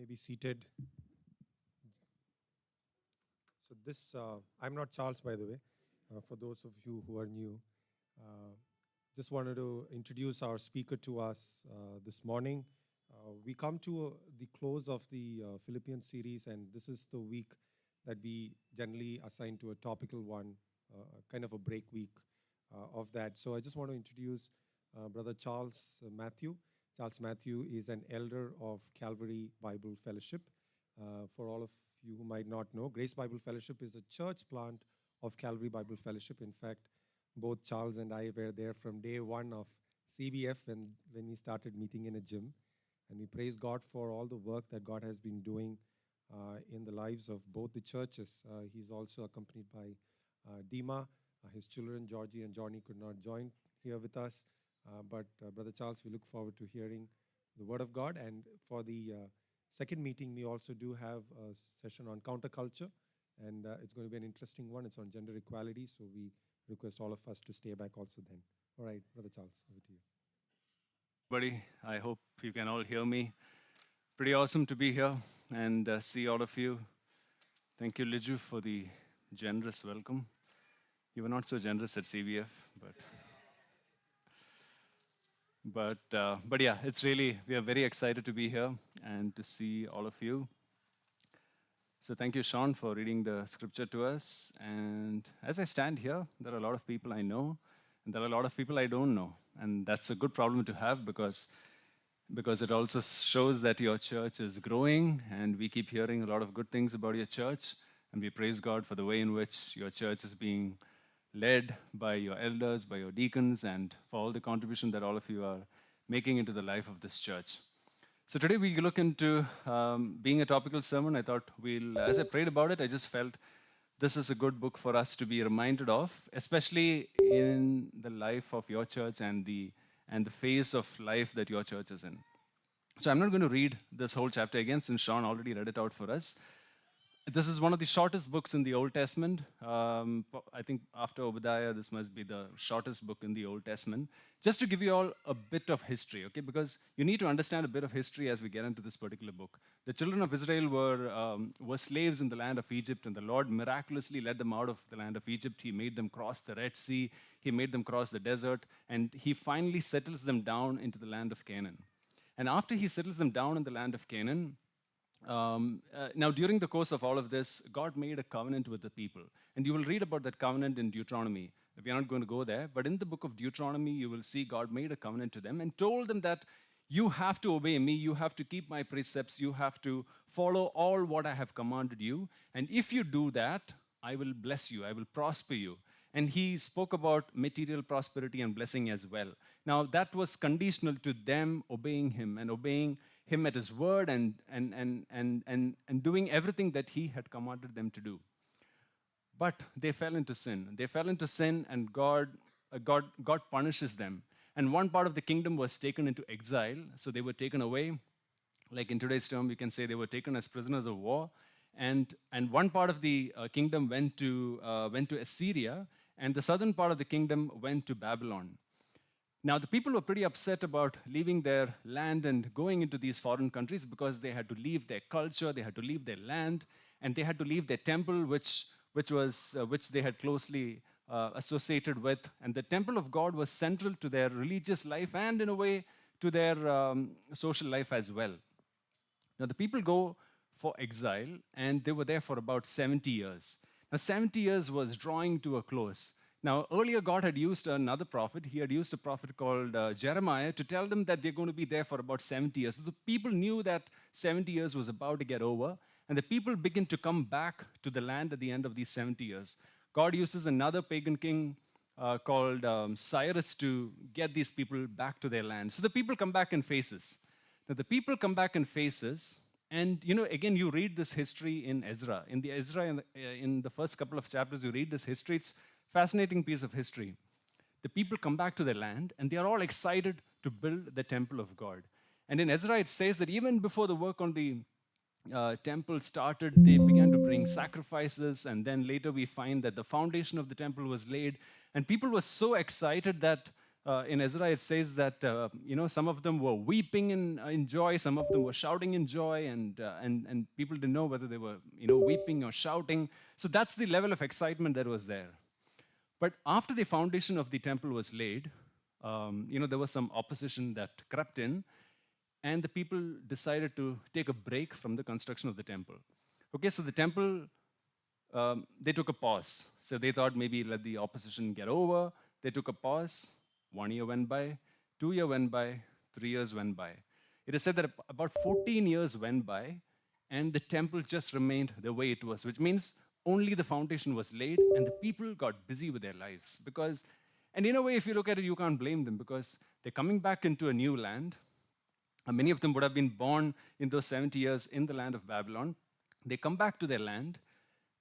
may be seated. So I'm not Charles, by the way, for those of you who are new. Uh, just wanted to introduce our speaker to us this morning. We come to the close of the Philippian series, and this is the week that we generally assign to a topical one, kind of a break week of that. So I just want to introduce Brother Charles Matthew. Charles Matthew is an elder of Calvary Bible Fellowship. For all of you who might not know, Grace Bible Fellowship is a church plant of Calvary Bible Fellowship. In fact, both Charles and I were there from day one of CBF when we started meeting in a gym. And we praise God for all the work that God has been doing in the lives of both the churches. He's also accompanied by Dima. His children, Georgie and Johnny, could not join here with us. But Brother Charles, we look forward to hearing the Word of God. And for the second meeting, we also do have a session on counterculture. And it's going to be an interesting one. It's on gender equality. So we request all of us to stay back also then. All right, Brother Charles, over to you. Everybody, I hope you can all hear me. Pretty awesome to be here and see all of you. Thank you, Liju, for the generous welcome. You were not so generous at CBF, but yeah, we are very excited to be here and to see all of you. So thank you, Sean, for reading the scripture to us. And as I stand here, there are a lot of people I know, and there are a lot of people I don't know. And that's a good problem to have because it also shows that your church is growing, and we keep hearing a lot of good things about your church. And we praise God for the way in which your church is being led by your elders, by your deacons, and for all the contribution that all of you are making into the life of this church. So today we look into being a topical sermon. I thought as I prayed about it, I just felt this is a good book for us to be reminded of, especially in the life of your church and the phase of life that your church is in. So I'm not going to read this whole chapter again, since Sean already read it out for us. This is one of the shortest books in the Old Testament. I think after Obadiah, this must be the shortest book in the Old Testament. Just to give you all a bit of history, okay? Because you need to understand a bit of history as we get into this particular book. The children of Israel were slaves in the land of Egypt, and the Lord miraculously led them out of the land of Egypt. He made them cross the Red Sea. He made them cross the desert, and He finally settles them down into the land of Canaan. And after He settles them down in the land of Canaan, now, during the course of all of this, God made a covenant with the people. And you will read about that covenant in Deuteronomy. We are not going to go there, but in the book of Deuteronomy, you will see God made a covenant to them and told them that you have to obey me, you have to keep my precepts, you have to follow all what I have commanded you. And if you do that, I will bless you, I will prosper you. And He spoke about material prosperity and blessing as well. Now, that was conditional to them obeying Him and obeying Him at His word and doing everything that He had commanded them to do. But they fell into sin. They fell into sin, and God punishes them. And one part of the kingdom was taken into exile, so they were taken away. Like in today's term, we can say they were taken as prisoners of war. And one part of the kingdom went to Assyria, and the southern part of the kingdom went to Babylon. Now, the people were pretty upset about leaving their land and going into these foreign countries because they had to leave their culture, they had to leave their land, and they had to leave their temple, which they had closely associated with. And the temple of God was central to their religious life and, in a way, to their social life as well. Now, the people go for exile, and they were there for about 70 years. Now, 70 years was drawing to a close. Now, earlier, God had used another prophet. He had used a prophet called Jeremiah to tell them that they're going to be there for about 70 years. So the people knew that 70 years was about to get over, and the people begin to come back to the land at the end of these 70 years. God uses another pagan king called Cyrus to get these people back to their land. So the people come back in phases. Now, the people come back in phases, and again, you read this history in Ezra. In the first couple of chapters, you read this history. It's fascinating piece of history. The people come back to their land, and they are all excited to build the temple of God. And in Ezra, it says that even before the work on the temple started, they began to bring sacrifices, and then later we find that the foundation of the temple was laid, and people were so excited that in Ezra, it says that some of them were weeping in joy, some of them were shouting in joy, and people didn't know whether they were weeping or shouting. So that's the level of excitement that was there. But after the foundation of the temple was laid, there was some opposition that crept in, and the people decided to take a break from the construction of the temple. Okay, so the temple, they took a pause. So they thought maybe let the opposition get over. They took a pause. 1 year went by, 2 year went by, 3 years went by. It is said that about 14 years went by, and the temple just remained the way it was, which means only the foundation was laid, and the people got busy with their lives. And in a way, if you look at it, you can't blame them because they're coming back into a new land. Many of them would have been born in those 70 years in the land of Babylon. They come back to their land,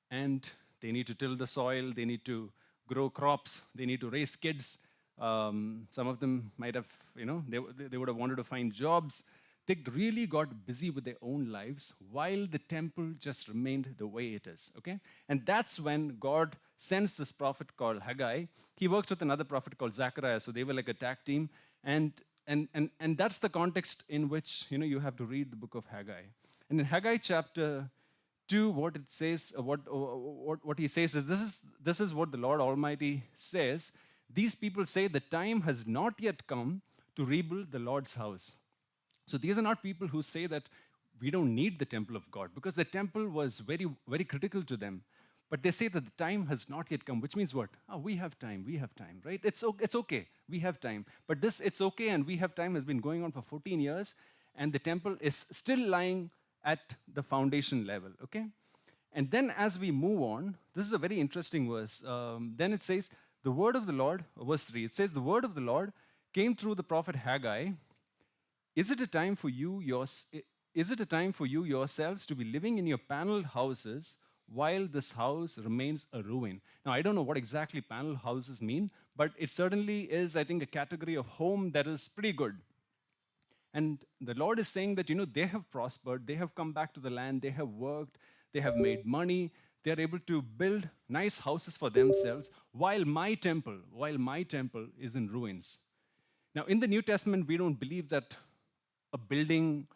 and they need to till the soil, they need to grow crops, they need to raise kids. Some of them might have, they would have wanted to find jobs. They really got busy with their own lives while the temple just remained the way it is, okay? And that's when God sends this prophet called Haggai. He works with another prophet called Zechariah, so they were like a tag team. And that's the context in which, you have to read the book of Haggai. And in Haggai chapter 2, what it says, what he says is, this is what the Lord Almighty says. These people say the time has not yet come to rebuild the Lord's house. So these are not people who say that we don't need the temple of God, because the temple was very, very critical to them. But they say that the time has not yet come, which means what? Oh, we have time, right? It's okay, we have time. But this, it's okay and we have time, has been going on for 14 years, and the temple is still lying at the foundation level, okay? And then as we move on, this is a very interesting verse. Then it says, the word of the Lord, verse 3, it says, the word of the Lord came through the prophet Haggai. Is it a time for you yourselves to be living in your paneled houses while this house remains a ruin? Now, I don't know what exactly paneled houses mean, but it certainly is, I think, a category of home that is pretty good. And the Lord is saying that, they have prospered, they have come back to the land, they have worked, they have made money, they are able to build nice houses for themselves while my temple is in ruins. Now, in the New Testament, we don't believe that a building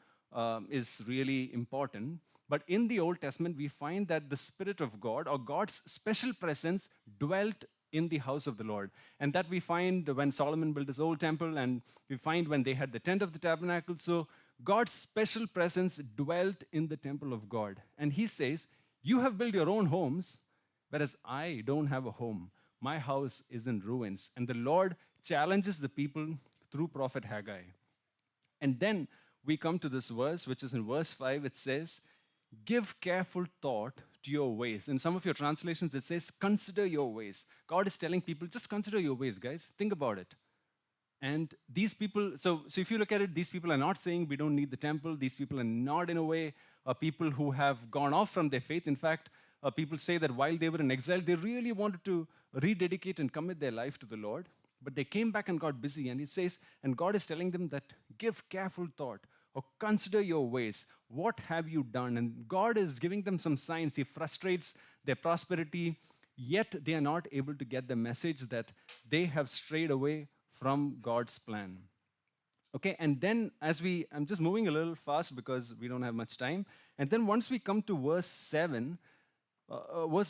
is really important. But in the Old Testament, we find that the Spirit of God, or God's special presence, dwelt in the house of the Lord. And that we find when Solomon built his old temple, and we find when they had the tent of the tabernacle. So God's special presence dwelt in the temple of God. And he says, you have built your own homes, whereas I don't have a home. My house is in ruins. And the Lord challenges the people through prophet Haggai. And then we come to this verse, which is in verse 5. It says, give careful thought to your ways. In some of your translations, it says, consider your ways. God is telling people, just consider your ways, guys. Think about it. And these people, so if you look at it, these people are not saying we don't need the temple. These people are not, in a way, people who have gone off from their faith. In fact, people say that while they were in exile, they really wanted to rededicate and commit their life to the Lord. But they came back and got busy. And it says, and God is telling them that give careful thought or consider your ways. What have you done? And God is giving them some signs. He frustrates their prosperity, yet they are not able to get the message that they have strayed away from God's plan. Okay, and then I'm just moving a little fast because we don't have much time. And then once we come to verse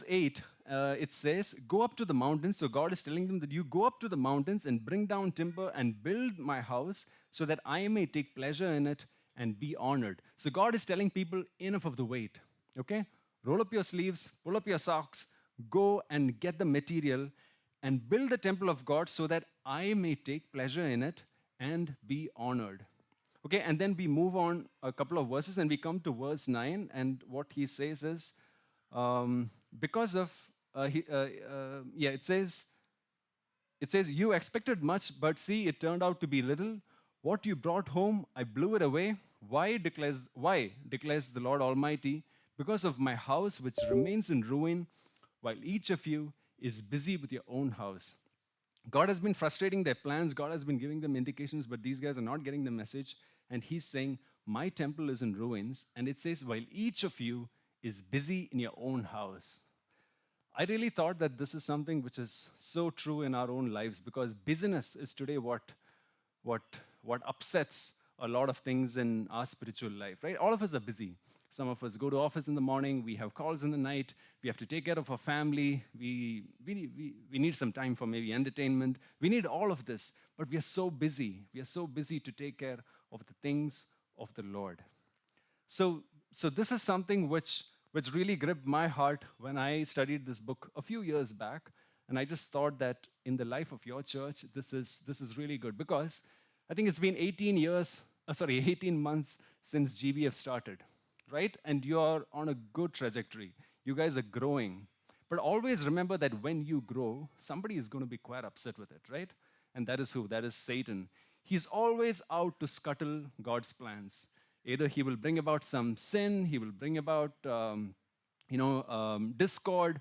8, it says, go up to the mountains. So God is telling them that you go up to the mountains and bring down timber and build my house so that I may take pleasure in it and be honored. So God is telling people, enough of the wait. Okay, roll up your sleeves, pull up your socks, go and get the material and build the temple of God so that I may take pleasure in it and be honored. Okay, and then we move on a couple of verses and we come to verse 9, and what he says is, it says, you expected much, but see, it turned out to be little. What you brought home, I blew it away. Why, declares the Lord Almighty? Because of my house, which remains in ruin, while each of you is busy with your own house. God has been frustrating their plans. God has been giving them indications, but these guys are not getting the message. And he's saying, my temple is in ruins. And it says, while each of you is busy in your own house. I really thought that this is something which is so true in our own lives because busyness is today what what upsets a lot of things in our spiritual life, right? All of us are busy. Some of us go to office in the morning, we have calls in the night, we have to take care of our family, we need some time for maybe entertainment. We need all of this, but we are so busy. We are so busy to take care of the things of the Lord. So this is something which really gripped my heart when I studied this book a few years back, and I just thought that in the life of your church, this is really good because I think it's been 18 months since GBF started, right? And you're on a good trajectory. You guys are growing. But always remember that when you grow, somebody is going to be quite upset with it, right? And that is who? That is Satan. He's always out to scuttle God's plans. Either he will bring about some sin, he will bring about discord.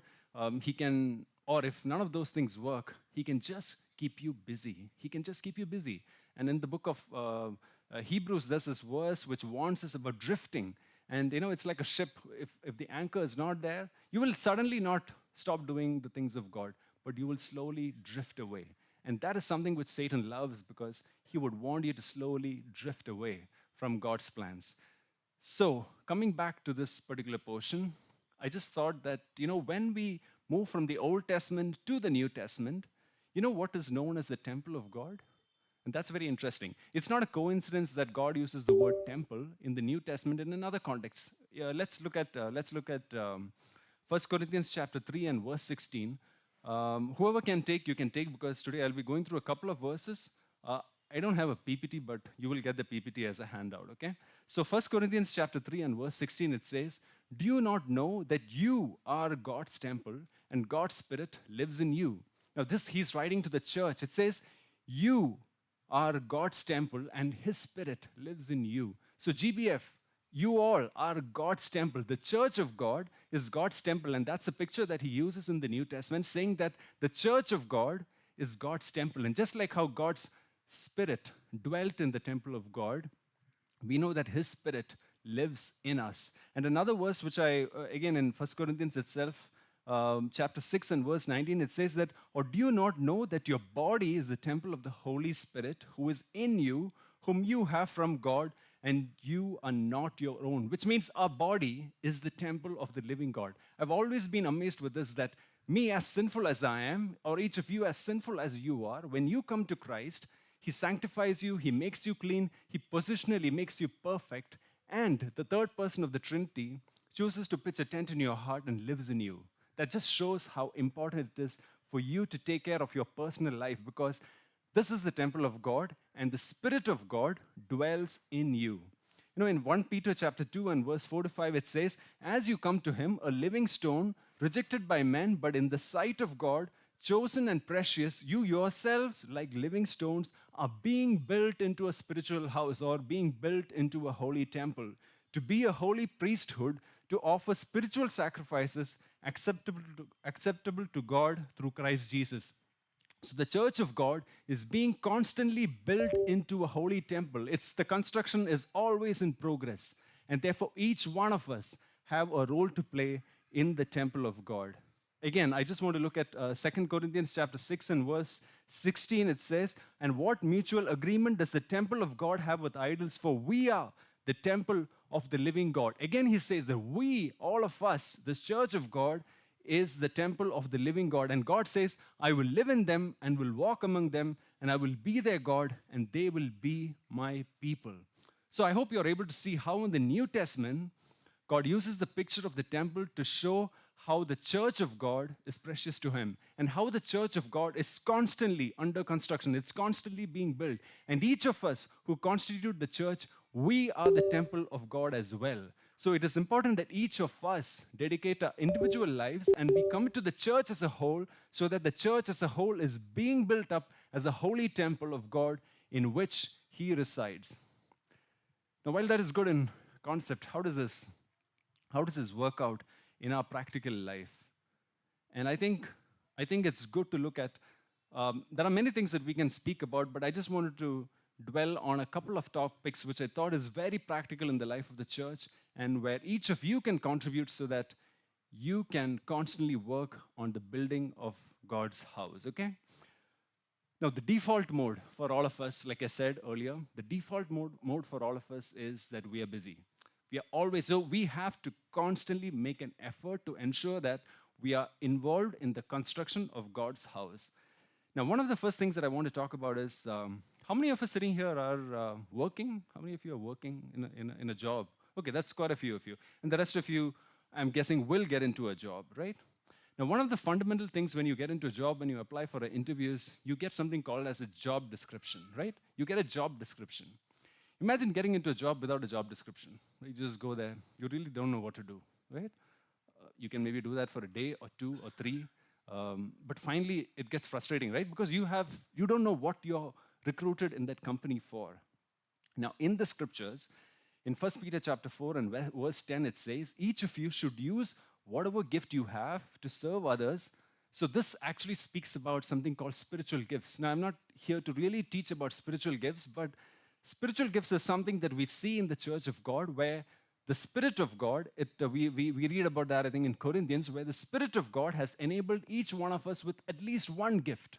He can, or if none of those things work, he can just keep you busy. He can just keep you busy. And in the book of Hebrews, there's this verse which warns us about drifting. And it's like a ship. If the anchor is not there, you will suddenly not stop doing the things of God, but you will slowly drift away. And that is something which Satan loves because he would want you to slowly drift away from God's plans. So, coming back to this particular portion, I just thought that, when we move from the Old Testament to the New Testament, what is known as the temple of God? And that's very interesting. It's not a coincidence that God uses the word temple in the New Testament in another context. Let's look at 1 Corinthians chapter 3 and verse 16. Whoever can take, you can take, because today I'll be going through a couple of verses. I don't have a PPT, but you will get the PPT as a handout, okay? So 1 Corinthians chapter 3 and verse 16, it says, "Do you not know that you are God's temple and God's Spirit lives in you?" Now this, he's writing to the church. It says, you are God's temple and his Spirit lives in you. So GBF, you all are God's temple. The church of God is God's temple, and that's a picture that he uses in the New Testament, saying that the church of God is God's temple. And just like how God's Spirit dwelt in the temple of God, we know that his Spirit lives in us. And another verse, which again in 1 Corinthians itself, chapter 6 and verse 19, it says that, "Or do you not know that your body is the temple of the Holy Spirit who is in you, whom you have from God, and you are not your own?" Which means our body is the temple of the living God. I've always been amazed with this, that me, as sinful as I am, or each of you as sinful as you are, when you come to Christ, he sanctifies you, he makes you clean, he positionally makes you perfect, and the third person of the Trinity chooses to pitch a tent in your heart and lives in you. That just shows how important it is for you to take care of your personal life, because this is the temple of God and the Spirit of God dwells in you. In 1 Peter chapter 2 and verse 4 to 5, it says, "As you come to him, a living stone, rejected by men, but in the sight of God, chosen and precious, you yourselves, like living stones, are being built into a spiritual house," or being built into a holy temple, to be a holy priesthood, to offer spiritual sacrifices acceptable to God through Christ Jesus. So the church of God is being constantly built into a holy temple. The construction is always in progress. And therefore, each one of us have a role to play in the temple of God. Again, I just want to look at 2 Corinthians chapter 6 and verse 16. It says, "And what mutual agreement does the temple of God have with idols? For we are the temple of the living God." Again, he says that we, all of us, this church of God, is the temple of the living God. And God says, "I will live in them and will walk among them, and I will be their God, and they will be my people." So I hope you're able to see how in the New Testament, God uses the picture of the temple to show how the church of God is precious to him, and how the church of God is constantly under construction. It's constantly being built. And each of us who constitute the church, we are the temple of God as well. So it is important that each of us dedicate our individual lives and we come to the church as a whole, so that the church as a whole is being built up as a holy temple of God in which he resides. Now, while that is good in concept, how does this work out in our practical life? And I think it's good to look at, there are many things that we can speak about, but I just wanted to dwell on a couple of topics which I thought is very practical in the life of the church, and where each of you can contribute so that you can constantly work on the building of God's house, okay? Now, the default mode for all of us, like I said earlier, the default mode for all of us is that we are busy. We are always, so we have to constantly make an effort to ensure that we are involved in the construction of God's house. Now, one of the first things that I want to talk about is how many of us sitting here are working? How many of you are working in a job? Okay, that's quite a few of you. And the rest of you, I'm guessing, will get into a job, right? Now, one of the fundamental things when you get into a job, when you apply for an interview, is you get something called as a job description, right? You get a job description. Imagine getting into a job without a job description. You just go there. You really don't know what to do, right? You can maybe do that for a day or two or three. But finally, it gets frustrating, right? Because you don't know what you're recruited in that company for. Now, in the scriptures, in 1 Peter chapter 4 and verse 10, it says, each of you should use whatever gift you have to serve others. So this actually speaks about something called spiritual gifts. Now, I'm not here to really teach about spiritual gifts, but spiritual gifts is something that we see in the church of God where the Spirit of God, we read about that, I think, in Corinthians, where the Spirit of God has enabled each one of us with at least one gift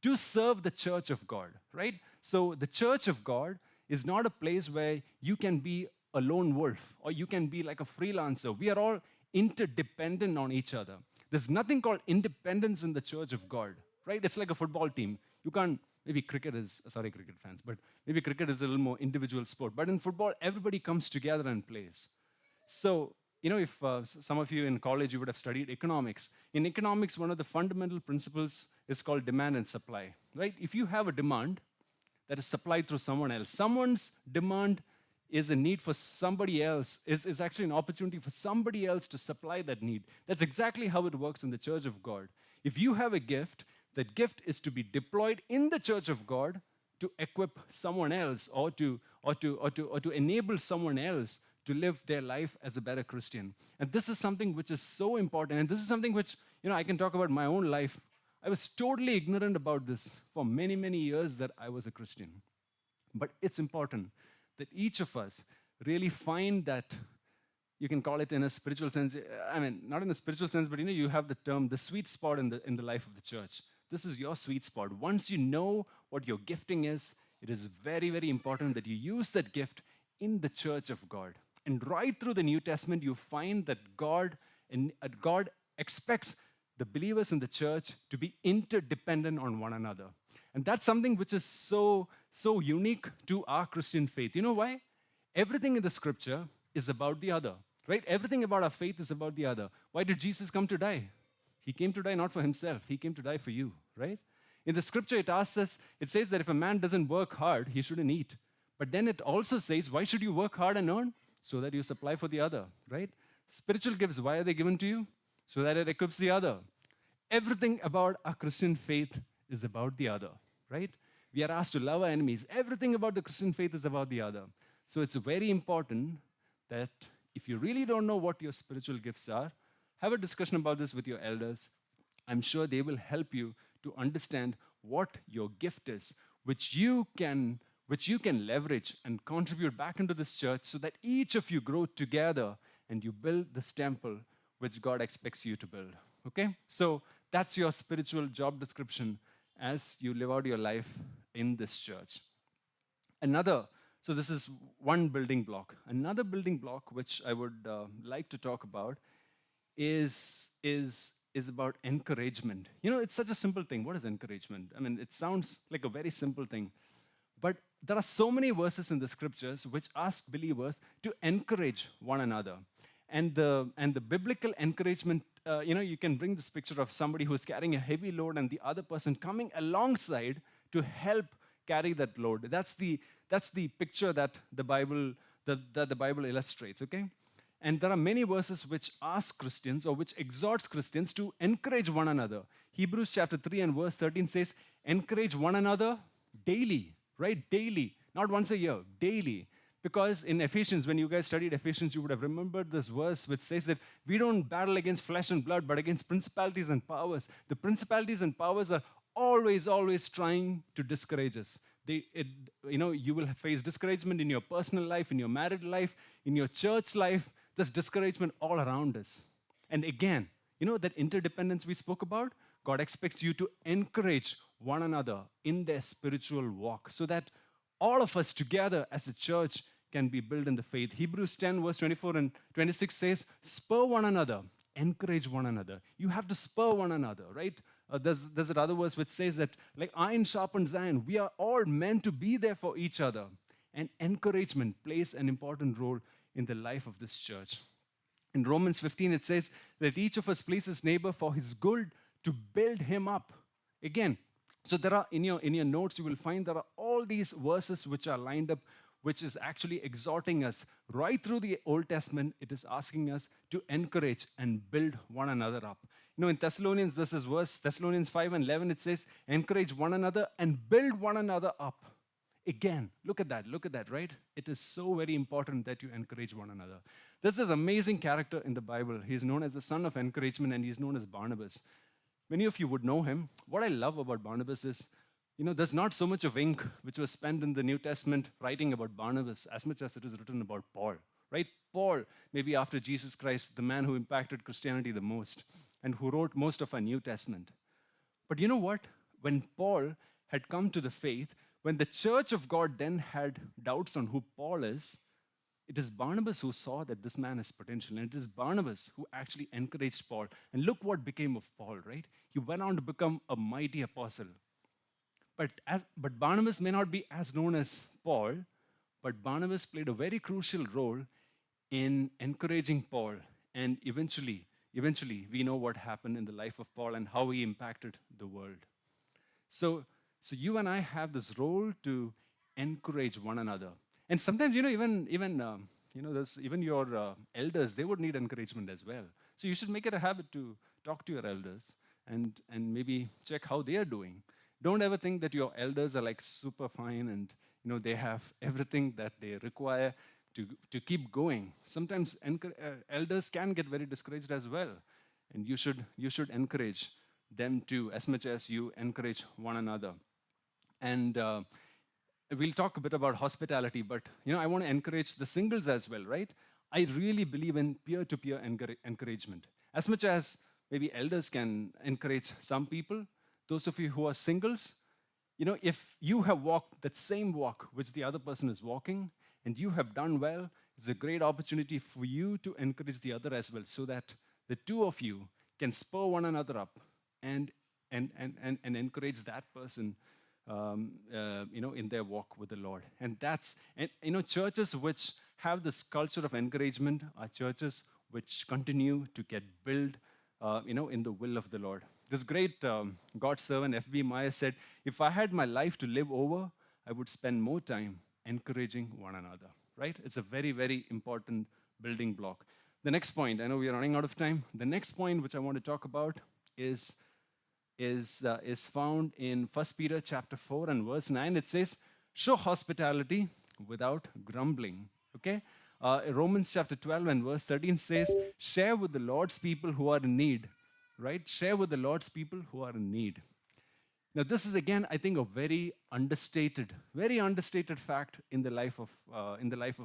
to serve the church of God, right? So the church of God is not a place where you can be a lone wolf or you can be like a freelancer. We are all interdependent on each other. There's nothing called independence in the church of God, right? It's like a football team. You can't, maybe cricket is, sorry, cricket fans, but maybe cricket is a little more individual sport. But in football, everybody comes together and plays. So, if some of you in college, you would have studied economics. In economics, one of the fundamental principles is called demand and supply, right? If you have a demand that is supplied through someone else, someone's demand is a need for somebody else, is actually an opportunity for somebody else to supply that need. That's exactly how it works in the church of God. If you have a gift, that gift is to be deployed in the church of God to equip someone else or to enable someone else to live their life as a better Christian. And this is something which is so important. And this is something which, I can talk about my own life. I was totally ignorant about this for many, many years that I was a Christian. But it's important that each of us really find that, you can call it in a spiritual sense, I mean, not in a spiritual sense, but you have the term, the sweet spot in the life of the church. This is your sweet spot. Once you know what your gifting is, it is very, very important that you use that gift in the church of God. And right through the New Testament, you find that God expects the believers in the church to be interdependent on one another. And that's something which is so unique to our Christian faith. You know why? Everything in the scripture is about the other, right? Everything about our faith is about the other. Why did Jesus come to die? He came to die not for himself. He came to die for you, right? In the scripture, it says that if a man doesn't work hard, he shouldn't eat. But then it also says, why should you work hard and earn? So that you supply for the other, right? Spiritual gifts, why are they given to you? So that it equips the other. Everything about our Christian faith is about the other, right? We are asked to love our enemies. Everything about the Christian faith is about the other. So it's very important that if you really don't know what your spiritual gifts are, have a discussion about this with your elders. I'm sure they will help you to understand what your gift is, which you can leverage and contribute back into this church so that each of you grow together and you build this temple which God expects you to build. Okay? So that's your spiritual job description as you live out your life in this church. So this is one building block. Another building block which I would like to talk about is about encouragement. It's such a simple thing. What is encouragement? I mean, it sounds like a very simple thing. But there are so many verses in the scriptures which ask believers to encourage one another. And the biblical encouragement, you can bring this picture of somebody who's carrying a heavy load and the other person coming alongside to help carry that load. That's the picture that the Bible illustrates, okay? And there are many verses which ask Christians or which exhorts Christians to encourage one another. Hebrews chapter 3 and verse 13 says, encourage one another daily, right? Daily, not once a year, daily. Because in Ephesians, when you guys studied Ephesians, you would have remembered this verse which says that we don't battle against flesh and blood, but against principalities and powers. The principalities and powers are always trying to discourage us. You will face discouragement in your personal life, in your married life, in your church life. There's discouragement all around us. And again, that interdependence we spoke about, God expects you to encourage one another in their spiritual walk so that all of us together as a church can be built in the faith. Hebrews 10, verse 24 and 26 says, spur one another, encourage one another. You have to spur one another, right? There's another verse which says that, like iron sharpens iron, we are all meant to be there for each other. And encouragement plays an important role in the life of this church. In Romans 15, it says that each of us please his neighbor for his good to build him up. Again, so there are in your notes, you will find there are all these verses which are lined up, which is actually exhorting us right through the Old Testament. It is asking us to encourage and build one another up. In Thessalonians, this is verse Thessalonians 5 and 11, it says, encourage one another and build one another up. Again, look at that, right? It is so very important that you encourage one another. There's this amazing character in the Bible. He's known as the son of encouragement, and he's known as Barnabas. Many of you would know him. What I love about Barnabas is, there's not so much of ink which was spent in the New Testament writing about Barnabas as much as it is written about Paul, right? Paul, maybe after Jesus Christ, the man who impacted Christianity the most and who wrote most of our New Testament. But you know what? When Paul had come to the faith, when the church of God then had doubts on who Paul is, it is Barnabas who saw that this man has potential. And it is Barnabas who actually encouraged Paul. And look what became of Paul, right? He went on to become a mighty apostle. But Barnabas may not be as known as Paul, but Barnabas played a very crucial role in encouraging Paul. And eventually, we know what happened in the life of Paul and how he impacted the world. So you and I have this role to encourage one another. And sometimes, even your elders, they would need encouragement as well. So you should make it a habit to talk to your elders and maybe check how they are doing. Don't ever think that your elders are like super fine and they have everything that they require to keep going. Sometimes elders can get very discouraged as well, and you should encourage them too, as much as you encourage one another. And we'll talk a bit about hospitality, but I want to encourage the singles as well, right? I really believe in peer-to-peer encouragement. As much as maybe elders can encourage some people, those of you who are singles, if you have walked that same walk which the other person is walking, and you have done well, it's a great opportunity for you to encourage the other as well, so that the two of you can spur one another up and encourage that person in their walk with the Lord. And churches which have this culture of encouragement are churches which continue to get built, in the will of the Lord. This great God's servant, F.B. Meyer, said, if I had my life to live over, I would spend more time encouraging one another, right? It's a very, very important building block. The next point, I know we are running out of time. The next point which I want to talk about is found in 1 Peter chapter 4 and verse 9. It says, show hospitality without grumbling, okay? Romans chapter 12 and verse 13 says, share with the Lord's people who are in need, right? Share with the Lord's people who are in need. Now, this is again, I think, a very understated fact in the life of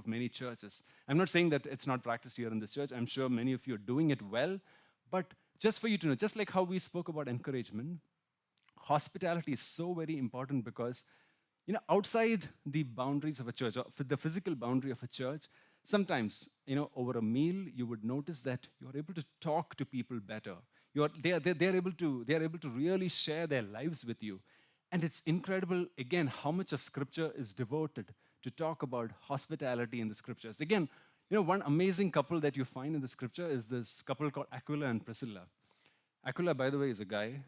many churches. I'm not saying that it's not practiced here in this church. I'm sure many of you are doing it well, but just for you to know, just like how we spoke about encouragement, hospitality is so very important because, outside the boundaries of a church, or the physical boundary of a church, sometimes, over a meal, you would notice that you're able to talk to people better. They're able to really share their lives with you. And it's incredible, again, how much of Scripture is devoted to talk about hospitality in the Scriptures. Again, one amazing couple that you find in the Scripture is this couple called Aquila and Priscilla. Aquila, by the way, is a guy.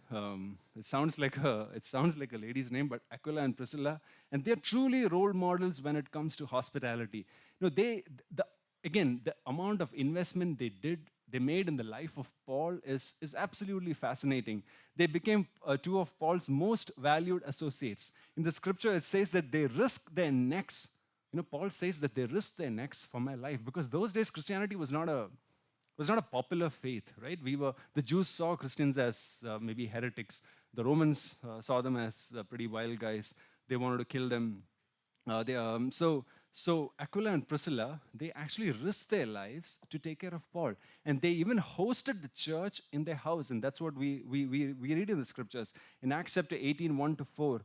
It sounds like a lady's name, but Aquila and Priscilla, and they're truly role models when it comes to hospitality. The amount of investment they made in the life of Paul is absolutely fascinating. They became two of Paul's most valued associates. In the Scripture, it says that they risked their necks. Paul says that they risked their necks for my life, because those days Christianity was not a popular faith, right? The Jews saw Christians as maybe heretics. The Romans saw them as pretty wild guys. They wanted to kill them. So Aquila and Priscilla, they actually risked their lives to take care of Paul. And they even hosted the church in their house. And that's what we read in the scriptures. In Acts chapter 18, 1 to 4,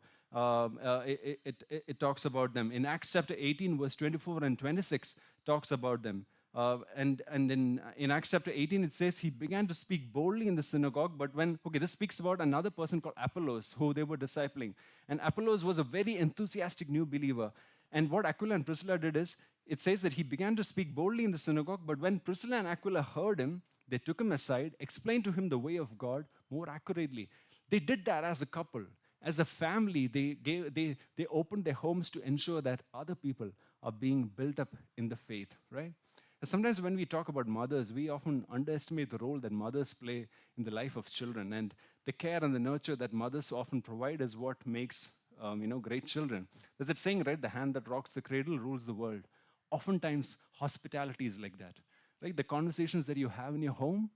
it talks about them. In Acts chapter 18, verse 24 and 26, talks about them. And in Acts chapter 18, it says he began to speak boldly in the synagogue. But this speaks about another person called Apollos, who they were discipling. And Apollos was a very enthusiastic new believer. And what Aquila and Priscilla did is, it says that he began to speak boldly in the synagogue, but when Priscilla and Aquila heard him, they took him aside, explained to him the way of God more accurately. They did that as a couple. As a family, they opened their homes to ensure that other people are being built up in the faith, right? And sometimes when we talk about mothers, we often underestimate the role that mothers play in the life of children. And the care and the nurture that mothers often provide is what makes great children. There's that saying, right? The hand that rocks the cradle rules the world. Oftentimes, hospitality is like that. Right? The conversations that you have in your home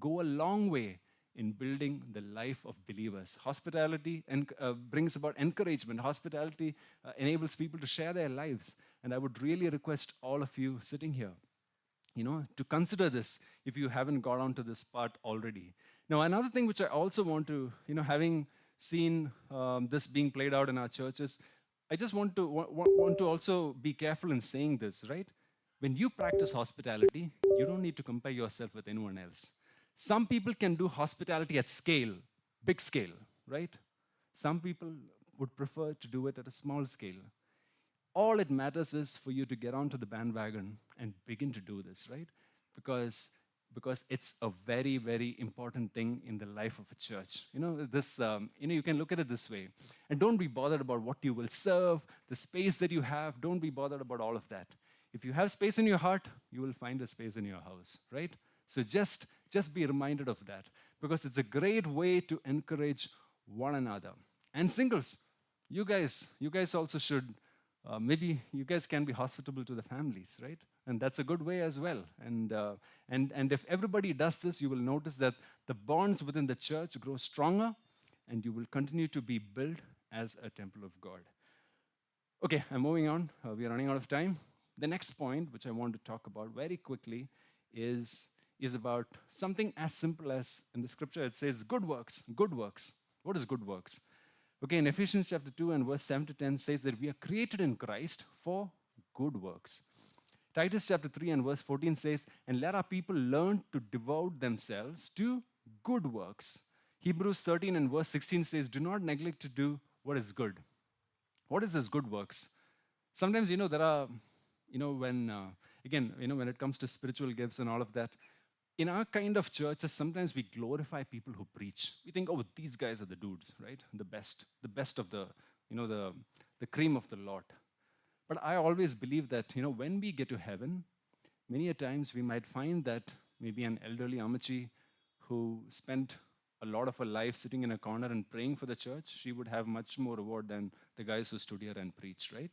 go a long way in building the life of believers. Hospitality brings about encouragement. Hospitality enables people to share their lives. And I would really request all of you sitting here, to consider this if you haven't got onto this part already. Now, another thing which I also want to, having seen this being played out in our churches, I just want to also be careful in saying this, right? When you practice hospitality, you don't need to compare yourself with anyone else. Some people can do hospitality at scale, big scale, right? Some people would prefer to do it at a small scale. All it matters is for you to get onto the bandwagon and begin to do this, right? Because it's a very, very important thing in the life of a church. You can look at it this way. And don't be bothered about what you will serve, the space that you have. Don't be bothered about all of that. If you have space in your heart, you will find a space in your house, right? So just be reminded of that, because it's a great way to encourage one another. And singles, you guys also should, maybe you guys can be hospitable to the families, right? And that's a good way as well. And if everybody does this, you will notice that the bonds within the church grow stronger, and you will continue to be built as a temple of God. Okay, I'm moving on. We are running out of time. The next point, which I want to talk about very quickly, is about something as simple as, in the scripture, it says good works. Good works. What is good works? Okay, in Ephesians chapter 2 and verse 7 to 10 says that we are created in Christ for good works. Titus chapter 3 and verse 14 says, and let our people learn to devote themselves to good works. Hebrews 13 and verse 16 says, do not neglect to do what is good. What is this good works? Sometimes, there are, when it comes to spiritual gifts and all of that, in our kind of churches, sometimes we glorify people who preach. We think, oh, these guys are the dudes, right? The best of the cream of the lot. But I always believe that, when we get to heaven, many a times we might find that maybe an elderly Amachi who spent a lot of her life sitting in a corner and praying for the church, she would have much more reward than the guys who stood here and preached, right?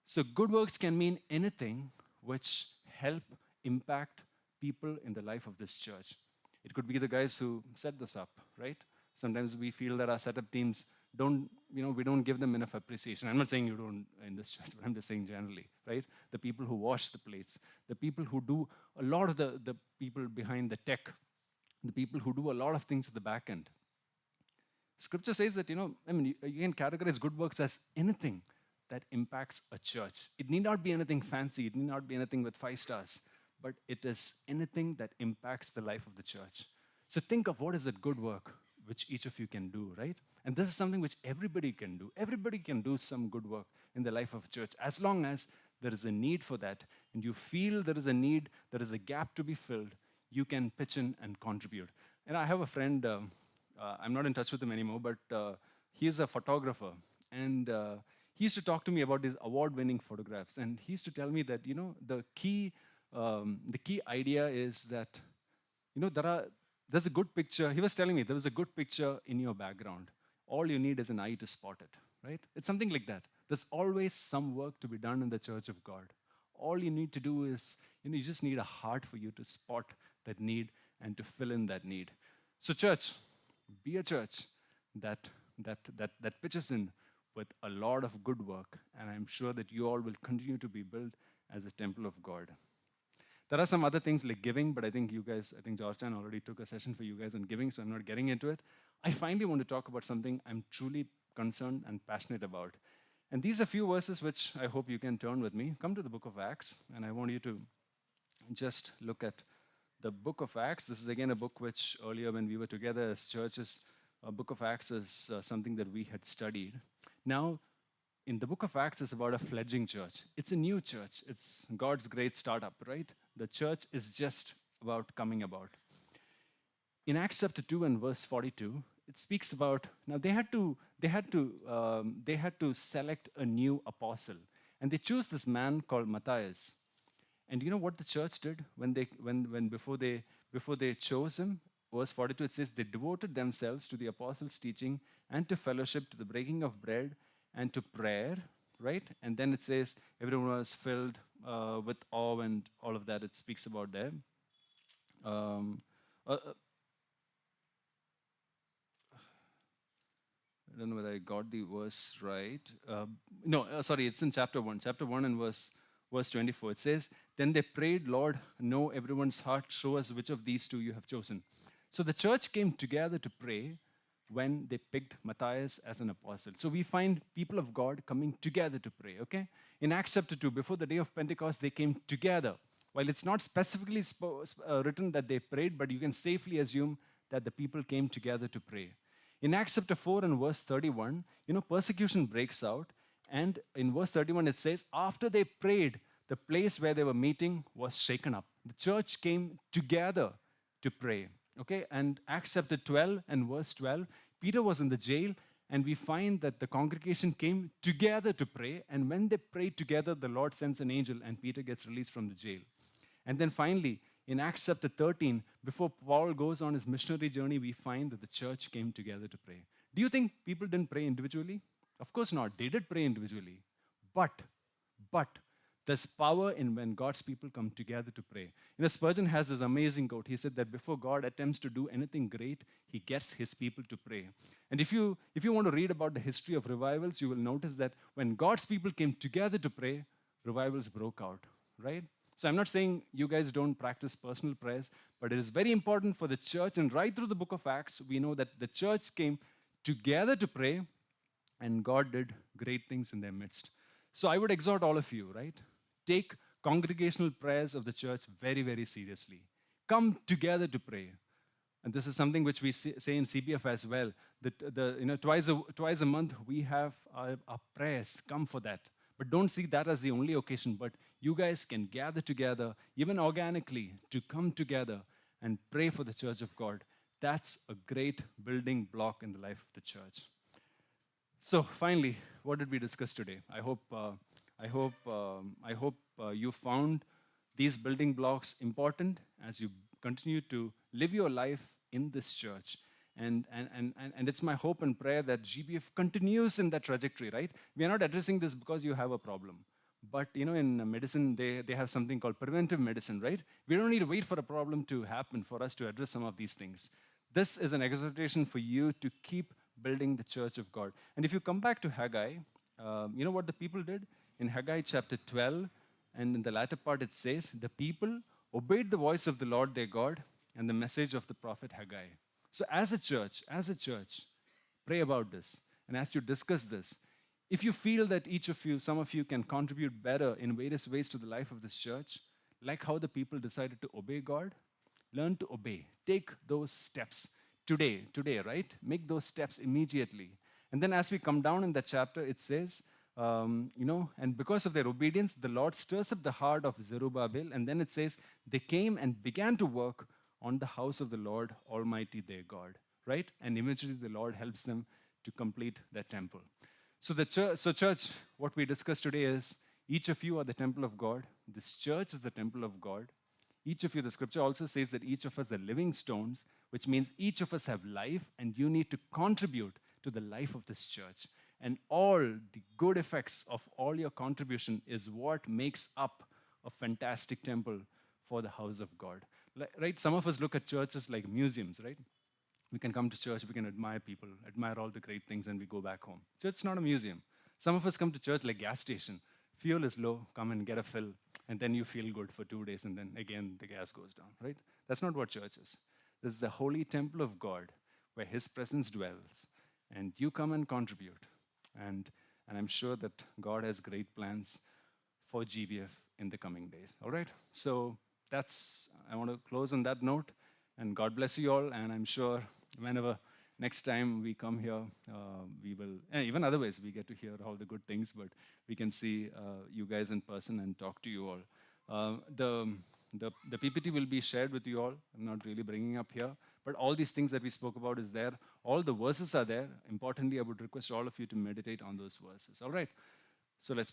So good works can mean anything which help impact people in the life of this church. It could be the guys who set this up, right? Sometimes we feel that our setup teams we don't give them enough appreciation. I'm not saying you don't in this church, but I'm just saying generally, right? The people who wash the plates, the people who do a lot of the people behind the tech, the people who do a lot of things at the back end. Scripture says that, you can categorize good works as anything that impacts a church. It need not be anything fancy. It need not be anything with 5 stars. But it is anything that impacts the life of the church. So think of what is that good work which each of you can do, right? And this is something which everybody can do. Everybody can do some good work in the life of a church, as long as there is a need for that, and you feel there is a need, there is a gap to be filled, you can pitch in and contribute. And I have a friend, I'm not in touch with him anymore, but he is a photographer. And he used to talk to me about his award-winning photographs. And he used to tell me that, the key idea is that, there's a good picture. He was telling me there was a good picture in your background. All you need is an eye to spot it, right? It's something like that. There's always some work to be done in the church of God. All you need to do is, you just need a heart for you to spot that need and to fill in that need. So church, be a church that pitches in with a lot of good work, and I'm sure that you all will continue to be built as a temple of God. There are some other things like giving, but I think Georgetown already took a session for you guys on giving, so I'm not getting into it. I finally want to talk about something I'm truly concerned and passionate about. And these are few verses which I hope you can turn with me. Come to the book of Acts, and I want you to just look at the book of Acts. This is again a book which earlier when we were together as churches, a book of Acts is something that we had studied. Now, in the book of Acts is about a fledgling church. It's a new church. It's God's great startup, right? The church is just about coming about. In Acts chapter 2 and verse 42, it speaks about now they had to select a new apostle, and they chose this man called Matthias. And you know what the church did when before they chose him? Verse 42 it says they devoted themselves to the apostles' teaching and to fellowship, to the breaking of bread and to prayer, right? And then it says everyone was filled with awe and all of that. It speaks about there. Um, uh, uh, I don't know whether I got the verse right. Sorry, it's in chapter 1. Chapter 1 and verse 24. It says, then they prayed, Lord, know everyone's heart, show us which of these two you have chosen. So the church came together to pray when they picked Matthias as an apostle. So we find people of God coming together to pray, okay? In Acts chapter 2, before the day of Pentecost, they came together. While it's not specifically written that they prayed, but you can safely assume that the people came together to pray. In Acts chapter 4 and verse 31, persecution breaks out. And in verse 31, it says, after they prayed, the place where they were meeting was shaken up. The church came together to pray. Okay, and Acts chapter 12 and verse 12, Peter was in the jail, and we find that the congregation came together to pray. And when they prayed together, the Lord sends an angel, and Peter gets released from the jail. And then finally, in Acts chapter 13, before Paul goes on his missionary journey, we find that the church came together to pray. Do you think people didn't pray individually? Of course not. They did pray individually. But there's power in when God's people come together to pray. Spurgeon has this amazing quote. He said that before God attempts to do anything great, he gets his people to pray. And if you want to read about the history of revivals, you will notice that when God's people came together to pray, revivals broke out, right? So I'm not saying you guys don't practice personal prayers, but it is very important for the church. And right through the book of Acts, we know that the church came together to pray, and God did great things in their midst. So I would exhort all of you, right? Take congregational prayers of the church very, very seriously. Come together to pray. And this is something which we say in CBF as well. That twice a month we have our prayers. Come for that. But don't see that as the only occasion. But you guys can gather together, even organically, to come together and pray for the church of God. That's a great building block in the life of the church. So finally, what did we discuss today? I hope you found these building blocks important as you continue to live your life in this church. And it's my hope and prayer that GBF continues in that trajectory, right? We are not addressing this because you have a problem. But in medicine, they have something called preventive medicine, right? We don't need to wait for a problem to happen for us to address some of these things. This is an exhortation for you to keep building the church of God. And if you come back to Haggai, you know what the people did? In Haggai chapter 12, and in the latter part it says, the people obeyed the voice of the Lord their God and the message of the prophet Haggai. So as a church, pray about this. And as you discuss this, if you feel that some of you can contribute better in various ways to the life of this church, like how the people decided to obey God, learn to obey. Take those steps today, right? Make those steps immediately. And then as we come down in that chapter, it says, and because of their obedience, the Lord stirs up the heart of Zerubbabel. And then it says, they came and began to work on the house of the Lord Almighty their God, right? And eventually the Lord helps them to complete that temple. So church, what we discussed today is, each of you are the temple of God. This church is the temple of God. Each of you, the scripture also says that each of us are living stones, which means each of us have life, and you need to contribute to the life of this church. And all the good effects of all your contribution is what makes up a fantastic temple for the house of God. Right? Some of us look at churches like museums, right? We can come to church, we can admire people, admire all the great things, and we go back home. So it's not a museum. Some of us come to church like gas station. Fuel is low, come and get a fill, and then you feel good for 2 days, and then again the gas goes down, right? That's not what church is. This is the holy temple of God where His presence dwells, and you come and contribute. And I'm sure that God has great plans for GBF in the coming days. All right? So I want to close on that note. And God bless you all. And I'm sure whenever next time we come here, we will, even otherwise, we get to hear all the good things, but we can see you guys in person and talk to you all. The PPT will be shared with you all. I'm not really bringing up here, but all these things that we spoke about is there. All the verses are there. Importantly, I would request all of you to meditate on those verses. All right? So let's